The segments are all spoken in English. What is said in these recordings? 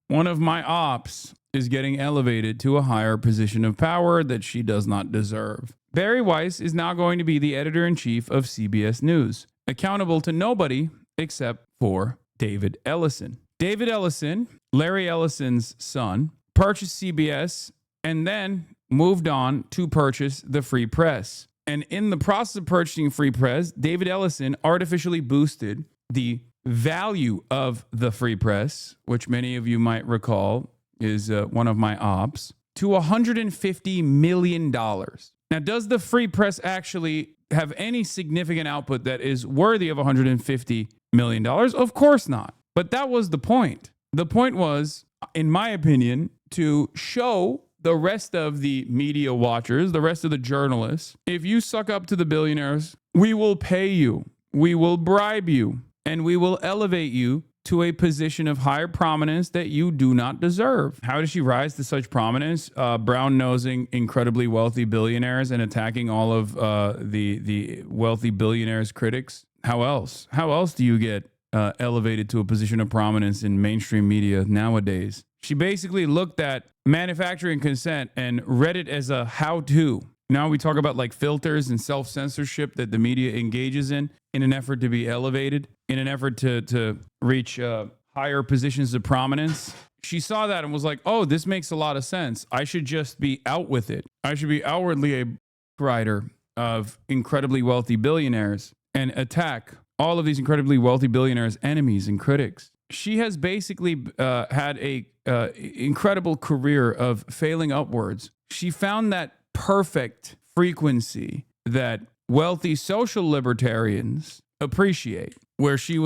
One of my ops is getting elevated to a higher position of power that she does not deserve. Bari Weiss is now going to be the editor-in-chief of CBS News, accountable to nobody except for David Ellison. David Ellison, Larry Ellison's son, purchased CBS and then moved on to purchase the Free Press. And in the process of purchasing Free Press, David Ellison artificially boosted the value of the Free Press, which many of you might recall is one of my ops, to $150 million. Now, does the Free Press actually have any significant output that is worthy of $150 million? Of course not. But that was the point. The point was, in my opinion, to show the rest of the media watchers, the rest of the journalists, if you suck up to the billionaires, we will pay you, we will bribe you, and we will elevate you to a position of higher prominence that you do not deserve. How does she rise to such prominence? Brown-nosing incredibly wealthy billionaires and attacking all of the wealthy billionaires' critics. How else? How else do you get elevated to a position of prominence in mainstream media nowadays? She basically looked at manufacturing consent and read it as a how-to. Now we talk about like filters and self-censorship that the media engages in an effort to be elevated, in an effort to reach higher positions of prominence. She saw that and was like, oh, this makes a lot of sense. I should just be out with it. I should be outwardly a writer of incredibly wealthy billionaires and attack all of these incredibly wealthy billionaires' enemies and critics. She has basically had a incredible career of failing upwards. She found that perfect frequency that wealthy social libertarians appreciate, where she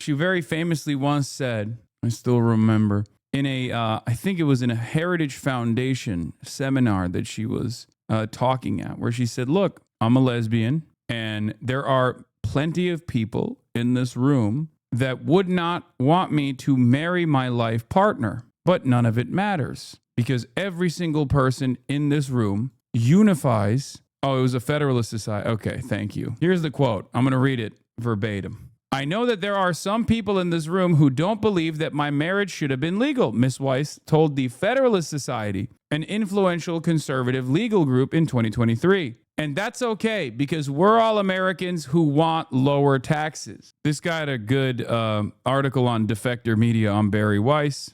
very famously once said, I still remember, in I think it was in a Heritage Foundation seminar that she was talking at, where she said, look, I'm a lesbian, and there are plenty of people in this room that would not want me to marry my life partner, but none of it matters because every single person in this room unifies. Oh, it was a Federalist Society. Okay, thank you. Here's the quote. I'm going to read it verbatim. I know that there are some people in this room who don't believe that my marriage should have been legal, Miss Weiss told the Federalist Society, an influential conservative legal group, in 2023. And that's okay because we're all Americans who want lower taxes. This guy had a good article on Defector Media on Bari Weiss.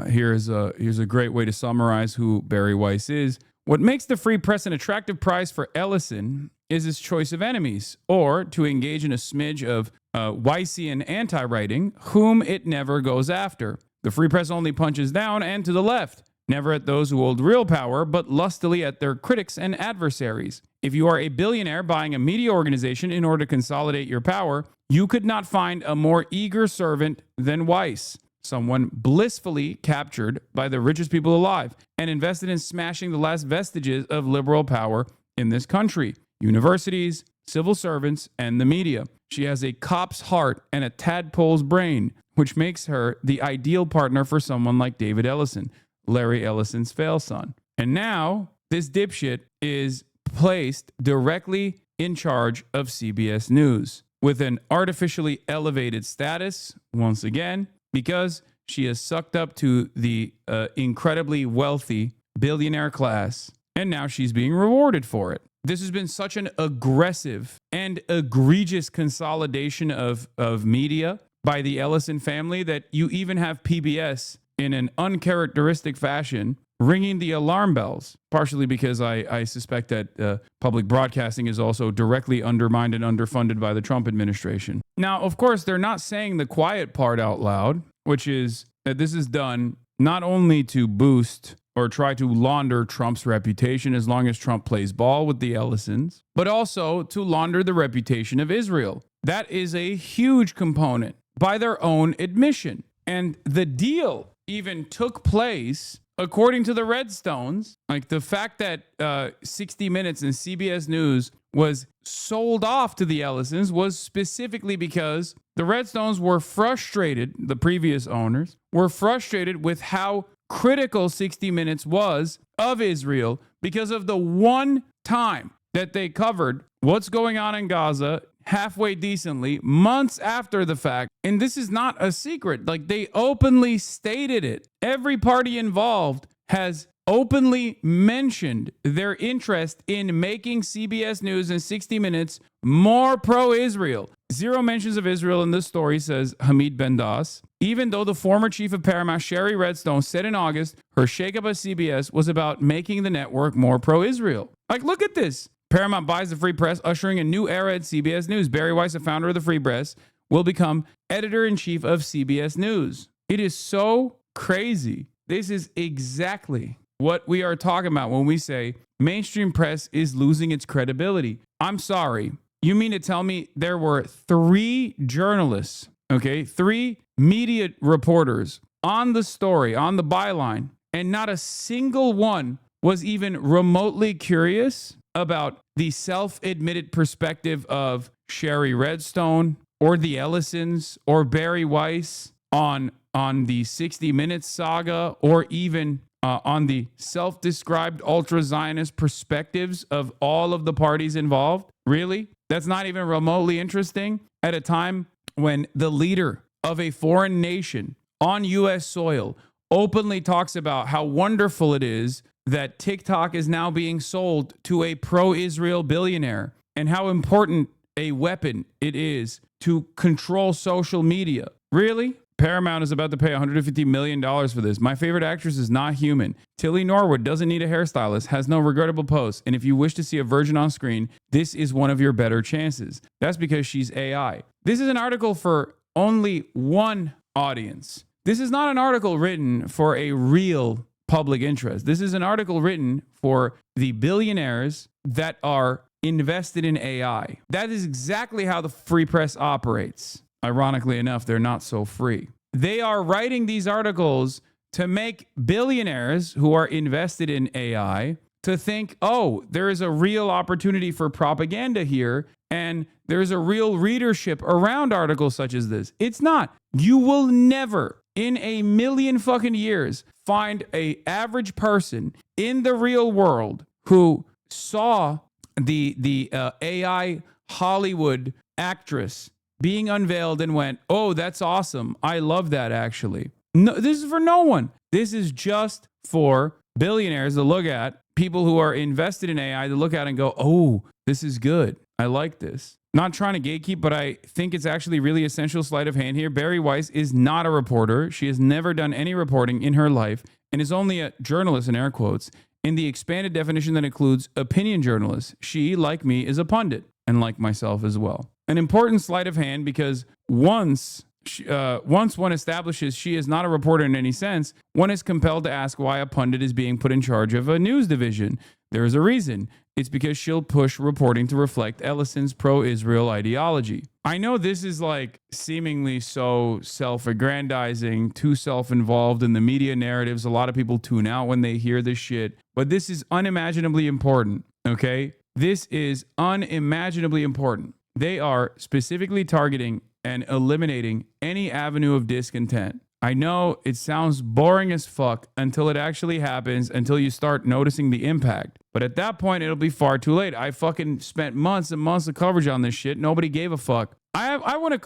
Here's a great way to summarize who Bari Weiss is. What makes the Free Press an attractive prize for Ellison is his choice of enemies, or to engage in a smidge of Weissian anti-writing, whom it never goes after. The Free Press only punches down and to the left, never at those who hold real power, but lustily at their critics and adversaries. If you are a billionaire buying a media organization in order to consolidate your power, you could not find a more eager servant than Weiss, someone blissfully captured by the richest people alive and invested in smashing the last vestiges of liberal power in this country: universities, civil servants, and the media. She has a cop's heart and a tadpole's brain, which makes her the ideal partner for someone like David Ellison, Larry Ellison's fail son. And now this dipshit is placed directly in charge of CBS News with an artificially elevated status, once again, because she has sucked up to the incredibly wealthy billionaire class, and now she's being rewarded for it. This has been such an aggressive and egregious consolidation of media by the Ellison family that you even have PBS in an uncharacteristic fashion ringing the alarm bells, partially because I suspect that public broadcasting is also directly undermined and underfunded by the Trump administration. Now, of course, they're not saying the quiet part out loud, which is that this is done not only to boost or try to launder Trump's reputation as long as Trump plays ball with the Ellisons, but also to launder the reputation of Israel. That is a huge component by their own admission. And the deal even took place according to the Redstones. Like the fact that 60 Minutes and CBS News was sold off to the Ellisons was specifically because the Redstones were frustrated, the previous owners were frustrated with how critical 60 Minutes was of Israel because of the one time that they covered what's going on in Gaza, halfway decently months after the fact. And this is not a secret. Like, they openly stated it. Every party involved has openly mentioned their interest in making CBS News and 60 Minutes more pro-Israel. Zero mentions of Israel in this story, says Hamid Bendas, even though the former chief of Paramount, Sherry Redstone, said in August her shakeup at CBS was about making the network more pro-Israel. Like, look at this. Paramount buys the Free Press, ushering a new era at CBS News. Barry Weiss, the founder of the Free Press, will become editor-in-chief of CBS News. It is so crazy. This is exactly what we are talking about when we say mainstream press is losing its credibility. I'm sorry. You mean to tell me there were 3 journalists, okay, 3 media reporters on the story, on the byline, and not a single one was even remotely curious about the self-admitted perspective of Sherry Redstone or the Ellisons or Barry Weiss on the 60 Minutes saga, or even on the self-described ultra-Zionist perspectives of all of the parties involved? Really? That's not even remotely interesting at a time when the leader of a foreign nation on U.S. soil openly talks about how wonderful it is that TikTok is now being sold to a pro-Israel billionaire and how important a weapon it is to control social media. Really? Paramount is about to pay $150 million for this. My favorite actress is not human. Tilly Norwood doesn't need a hairstylist, has no regrettable posts, and if you wish to see a virgin on screen, this is one of your better chances. That's because she's AI. This is an article for only one audience. This is not an article written for a real public interest. This is an article written for the billionaires that are invested in AI. That is exactly how the free press operates. Ironically enough, they're not so free. They are writing these articles to make billionaires who are invested in AI to think, oh, there is a real opportunity for propaganda here, and there's a real readership around articles such as this. It's not. You will never in a million fucking years find an average person in the real world who saw the AI Hollywood actress being unveiled and went, oh, that's awesome. I love that, actually. No, this is for no one. This is just for billionaires to look at, people who are invested in AI to look at and go, oh, this is good. I like this. Not trying to gatekeep, but I think it's actually really essential sleight of hand here. Barry Weiss is not a reporter. She has never done any reporting in her life and is only a journalist, in air quotes, in the expanded definition that includes opinion journalists. She, like me, is a pundit, and like myself as well. An important sleight of hand because once one establishes she is not a reporter in any sense, one is compelled to ask why a pundit is being put in charge of a news division. There is a reason. It's because she'll push reporting to reflect Ellison's pro-Israel ideology. I know this is like seemingly so self-aggrandizing, too self-involved in the media narratives. A lot of people tune out when they hear this shit, but this is unimaginably important, okay? This is unimaginably important. They are specifically targeting and eliminating any avenue of discontent. I know it sounds boring as fuck until it actually happens, until you start noticing the impact. But at that point, it'll be far too late. I fucking spent months and months of coverage on this shit. Nobody gave a fuck. I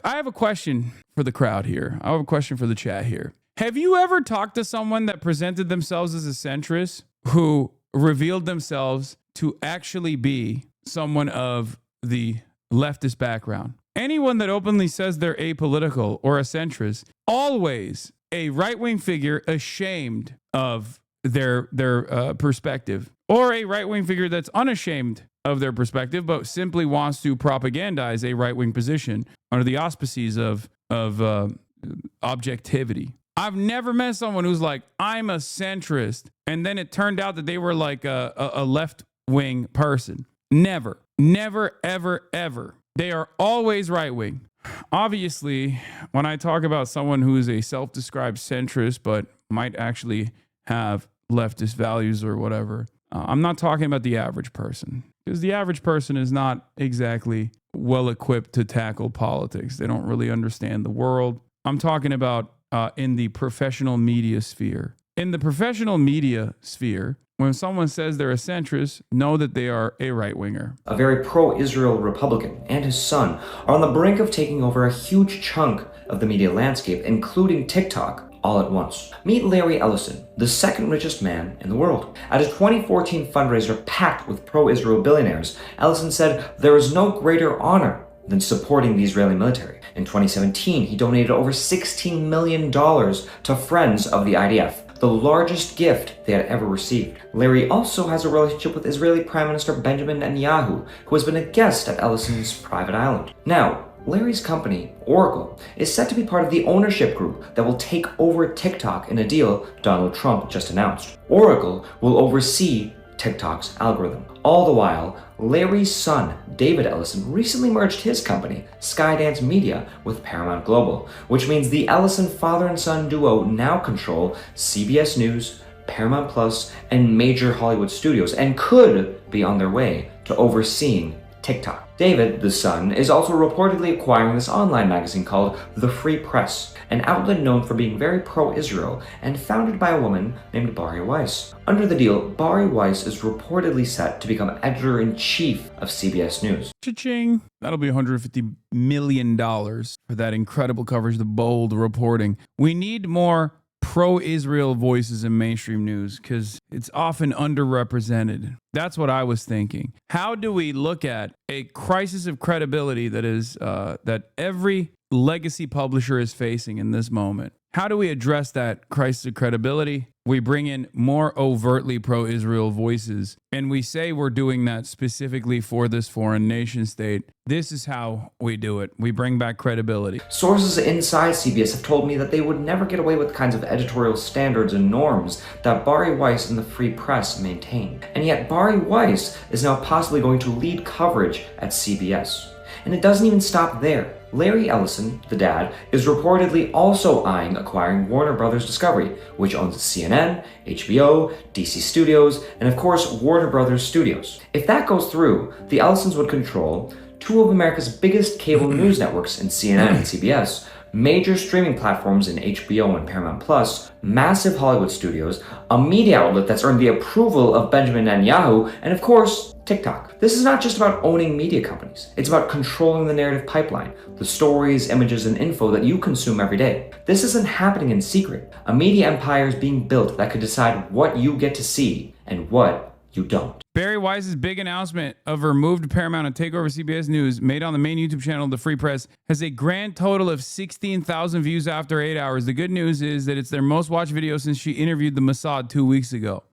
have a question for the crowd here. I have a question for the chat here. Have you ever talked to someone that presented themselves as a centrist who revealed themselves to actually be someone of the leftist background? Anyone that openly says they're apolitical or a centrist, always a right-wing figure ashamed of their perspective, or a right-wing figure that's unashamed of their perspective, but simply wants to propagandize a right-wing position under the auspices of objectivity. I've never met someone who's like, I'm a centrist, and then it turned out that they were like a left-wing person. Never, ever, ever. They are always right-wing. Obviously, when I talk about someone who is a self-described centrist but might actually have leftist values or whatever, I'm not talking about the average person, because the average person is not exactly well-equipped to tackle politics. They don't really understand the world. I'm talking about in the professional media sphere. In the professional media sphere, when someone says they're a centrist, know that they are a right-winger. A very pro-Israel Republican and his son are on the brink of taking over a huge chunk of the media landscape, including TikTok, all at once. Meet Larry Ellison, the second richest man in the world. At a 2014 fundraiser packed with pro-Israel billionaires, Ellison said there is no greater honor than supporting the Israeli military. In 2017, he donated over $16 million to Friends of the IDF, the largest gift they had ever received. Larry also has a relationship with Israeli Prime Minister Benjamin Netanyahu, who has been a guest at Ellison's private island. Now, Larry's company, Oracle, is set to be part of the ownership group that will take over TikTok in a deal Donald Trump just announced. Oracle will oversee TikTok's algorithm. All the while, Larry's son, David Ellison, recently merged his company, Skydance Media, with Paramount Global, which means the Ellison father and son duo now control CBS News, Paramount Plus, and major Hollywood studios, and could be on their way to overseeing TikTok. David, the son, is also reportedly acquiring this online magazine called The Free Press, an outlet known for being very pro-Israel and founded by a woman named Bari Weiss. Under the deal, Bari Weiss is reportedly set to become editor-in-chief of CBS News. Cha-ching. That'll be $150 million for that incredible coverage, the bold reporting. We need more pro-Israel voices in mainstream news because it's often underrepresented. That's what I was thinking. How do we look at a crisis of credibility that is that every legacy publisher is facing in this moment? How do we address that crisis of credibility? We bring in more overtly pro-Israel voices, and we say we're doing that specifically for this foreign nation state. This is how we do it. We bring back credibility. Sources inside CBS have told me that they would never get away with the kinds of editorial standards and norms that Bari Weiss and the Free Press maintain. And yet Bari Weiss is now possibly going to lead coverage at CBS. And it doesn't even stop there. Larry Ellison, the dad, is reportedly also eyeing acquiring Warner Brothers Discovery, which owns CNN, HBO, DC Studios, and of course Warner Brothers Studios. If that goes through, the Ellisons would control two of America's biggest cable news networks in CNN and CBS, major streaming platforms in HBO and Paramount Plus, massive Hollywood studios, a media outlet that's earned the approval of Benjamin Netanyahu, and of course, TikTok. This is not just about owning media companies. It's about controlling the narrative pipeline, the stories, images, and info that you consume every day. This isn't happening in secret. A media empire is being built that could decide what you get to see and what you don't. Bari Weiss's big announcement of her move to Paramount and take over CBS News, made on the main YouTube channel, The Free Press, has a grand total of 16,000 views after 8 hours. The good news is that it's their most watched video since she interviewed the Mossad 2 weeks ago.